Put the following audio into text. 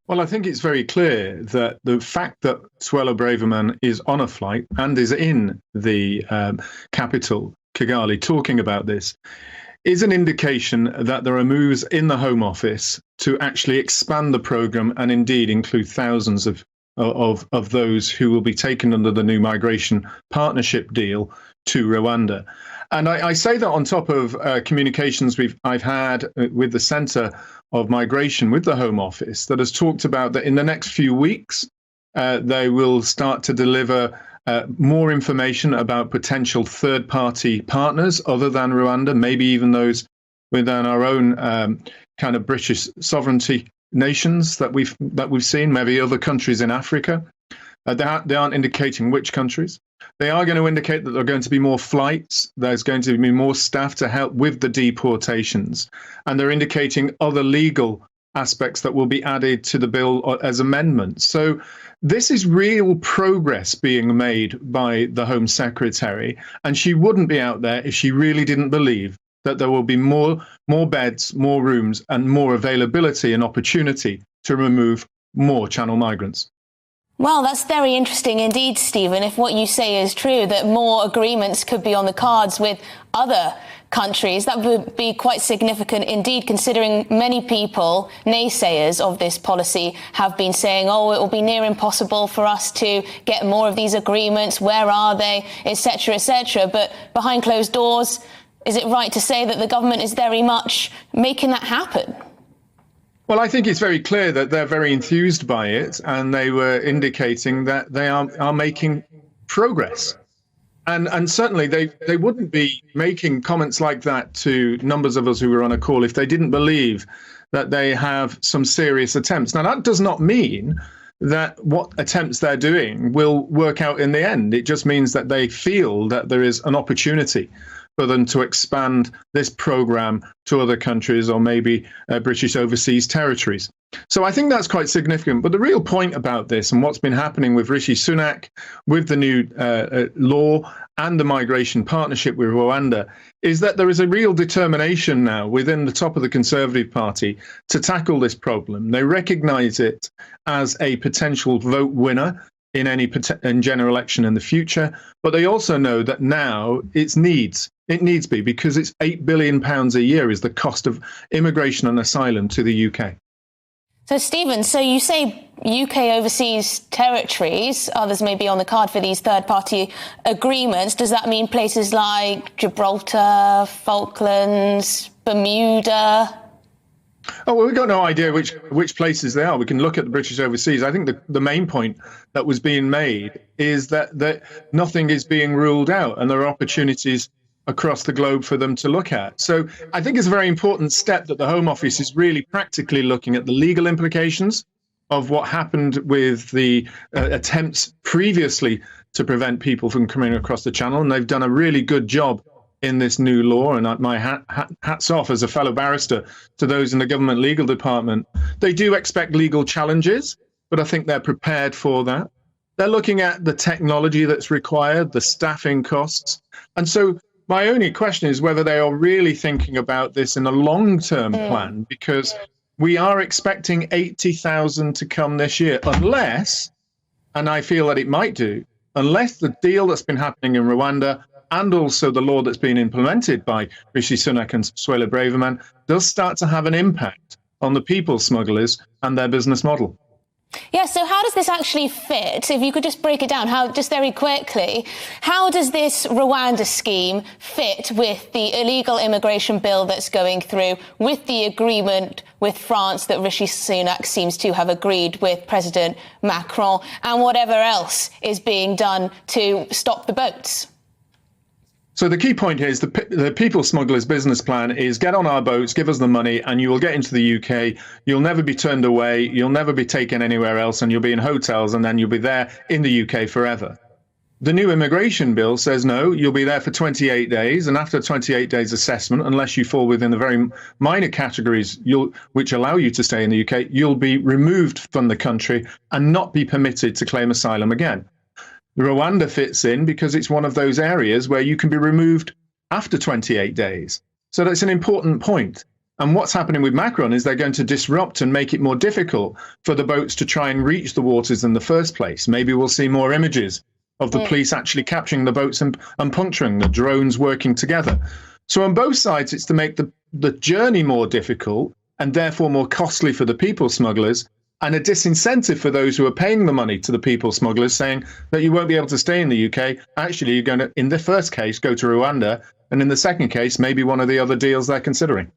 Well, I think it's very clear that the fact that Suella Braverman is on a flight and is in the capital, Kigali, talking about this is an indication that there are moves in the Home Office to actually expand the programme and indeed include thousands of those who will be taken under the new migration partnership deal to Rwanda. And I say that on top of communications I've had with the Centre of Migration with the Home Office that has talked about that in the next few weeks, they will start to deliver more information about potential third-party partners other than Rwanda, maybe even those within our own kind of British sovereignty nations that we've seen, maybe other countries in Africa. They aren't indicating which countries. They are going to indicate that there are going to be more flights. There's going to be more staff to help with the deportations. And they're indicating other legal aspects that will be added to the bill as amendments. So this is real progress being made by the Home Secretary. And she wouldn't be out there if she really didn't believe that there will be more beds, more rooms, and more availability and opportunity to remove more Channel migrants. Well, that's very interesting indeed, Stephen. If what you say is true, that more agreements could be on the cards with other countries, that would be quite significant indeed, considering many people, naysayers of this policy, have been saying, oh, it will be near impossible for us to get more of these agreements. Where are they? Etc., etc. But behind closed doors, is it right to say that the government is very much making that happen? Well, I think it's very clear that they're very enthused by it, and they were indicating that they are making progress. And certainly they wouldn't be making comments like that to numbers of us who were on a call if they didn't believe that they have some serious attempts. Now, that does not mean that what attempts they're doing will work out in the end. It just means that they feel that there is an opportunity for them to expand this program to other countries or maybe British overseas territories. So I think that's quite significant. But the real point about this and what's been happening with Rishi Sunak, with the new law and the migration partnership with Rwanda, is that there is a real determination now within the top of the Conservative Party to tackle this problem. They recognise it as a potential vote winner in any general election in the future, but they also know that now it needs be, because it's £8 billion a year is the cost of immigration and asylum to the UK. So, Stephen, so you say UK overseas territories, others may be on the card for these third-party agreements. Does that mean places like Gibraltar, Falklands, Bermuda? Oh, well, we've got no idea which places they are. We can look at the British overseas. I think the main point that was being made is that nothing is being ruled out and there are opportunities across the globe for them to look at. So I think it's a very important step that the Home Office is really practically looking at the legal implications of what happened with the attempts previously to prevent people from coming across the Channel. And they've done a really good job in this new law, and my hats off as a fellow barrister to those in the government legal department. They do expect legal challenges, but I think they're prepared for that. They're looking at the technology that's required, the staffing costs. And so my only question is whether they are really thinking about this in a long-term plan, because we are expecting 80,000 to come this year, unless, and I feel that it might do, unless the deal that's been happening in Rwanda and also the law that's been implemented by Rishi Sunak and Suella Braverman does start to have an impact on the people smugglers and their business model. Yeah, so how does this actually fit? If you could just break it down, just very quickly, how does this Rwanda scheme fit with the illegal immigration bill that's going through, with the agreement with France that Rishi Sunak seems to have agreed with President Macron, and whatever else is being done to stop the boats? So the key point here is the people smugglers' business plan is get on our boats, give us the money, and you will get into the UK. You'll never be turned away. You'll never be taken anywhere else, and you'll be in hotels, and then you'll be there in the UK forever. The new immigration bill says, no, you'll be there for 28 days. And after 28 days assessment, unless you fall within the very minor categories which allow you to stay in the UK, you'll be removed from the country and not be permitted to claim asylum again. Rwanda fits in because it's one of those areas where you can be removed after 28 days. So that's an important point. And what's happening with Macron is they're going to disrupt and make it more difficult for the boats to try and reach the waters in the first place. Maybe we'll see more images of the police actually capturing the boats and puncturing, the drones working together. So on both sides, it's to make the journey more difficult and therefore more costly for the people smugglers, and a disincentive for those who are paying the money to the people smugglers, saying that you won't be able to stay in the UK. Actually, you're going to, in the first case, go to Rwanda, and in the second case, maybe one of the other deals they're considering.